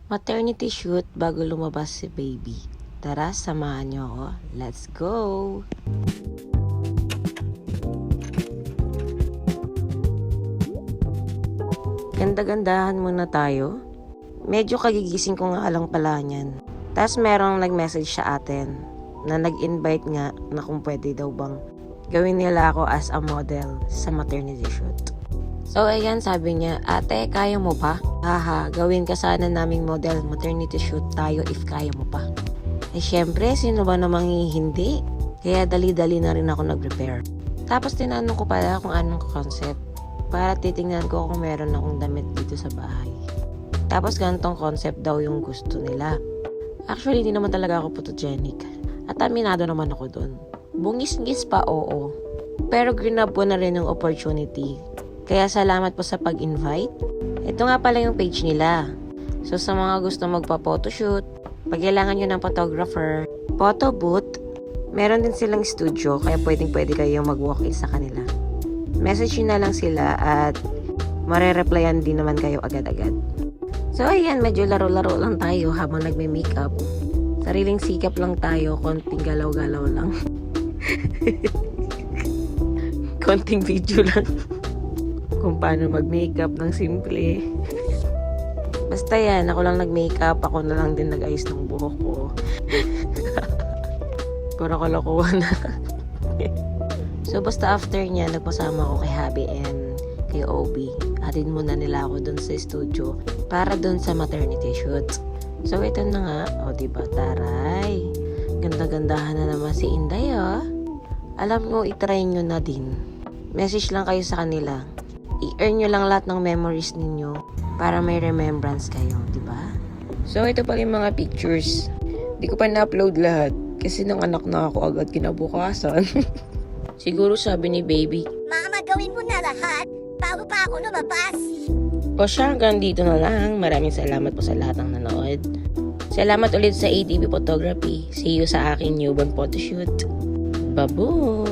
Maternity shoot bago lumabas si baby. Tara, samahan niyo ako. Let's go! Ganda-gandahan muna tayo. Medyo kagigising ko nga lang pala niyan. Tapos merong nag-message sa atin na nag-invite nga na kung pwede daw bang gawin nila ako as a model sa maternity shoot. So ayan, sabi niya, ate, kaya mo pa? Haha, gawin ka sana naming model, maternity shoot tayo if kaya mo pa. Eh syempre, sino ba namang hindi? Kaya dali-dali na rin ako nag-prepare. Tapos tinanong ko pala kung anong concept para titingnan ko kung meron akong damit dito sa bahay. Tapos ganitong concept daw yung gusto nila. Actually, hindi naman talaga ako photogenic. At aminado naman ako dun. Bungis-ngis pa, oo. Pero grinab ko na rin yung opportunity. Kaya salamat po sa pag-invite. Ito nga pala yung page nila. So sa mga gusto magpa-photoshoot, pag kailangan nyo ng photographer, photo booth, meron din silang studio kaya pwede kayong mag-walk-in sa kanila. Message nyo na lang sila at mare-replyan din naman kayo agad-agad. So ayan, medyo laro-laro lang tayo habang nagme-makeup. Sariling sikap lang tayo, konting galaw-galaw lang. Konting video lang. Kung paano mag-makeup ng simple. Basta yan, ako lang nag-makeup, ako na lang din nag-ayos ng buhok ko. Para kalokohan na. So basta after niya, nagpasama ako kay Habi and kay Obi. Atin muna nila ako dun sa studio para dun sa maternity shoot. So ito na nga, o diba, taray. Ganda-gandahan na naman si Inday, oh. Alam nyo, itry nyo na din. Message lang kayo sa kanila. I-earn nyo lang lahat ng memories ninyo para may remembrance kayo, di ba? So, ito pala yung mga pictures. Di ko pa na-upload lahat kasi nang anak na ako agad kinabukasan. Siguro sabi ni baby, Mama, gawin mo na lahat bago pa ako lumabas. o siya, hanggang dito na lang. Maraming salamat po sa lahat ng nanood. Salamat ulit sa ATV Photography. See you sa aking newborn photoshoot. Babu!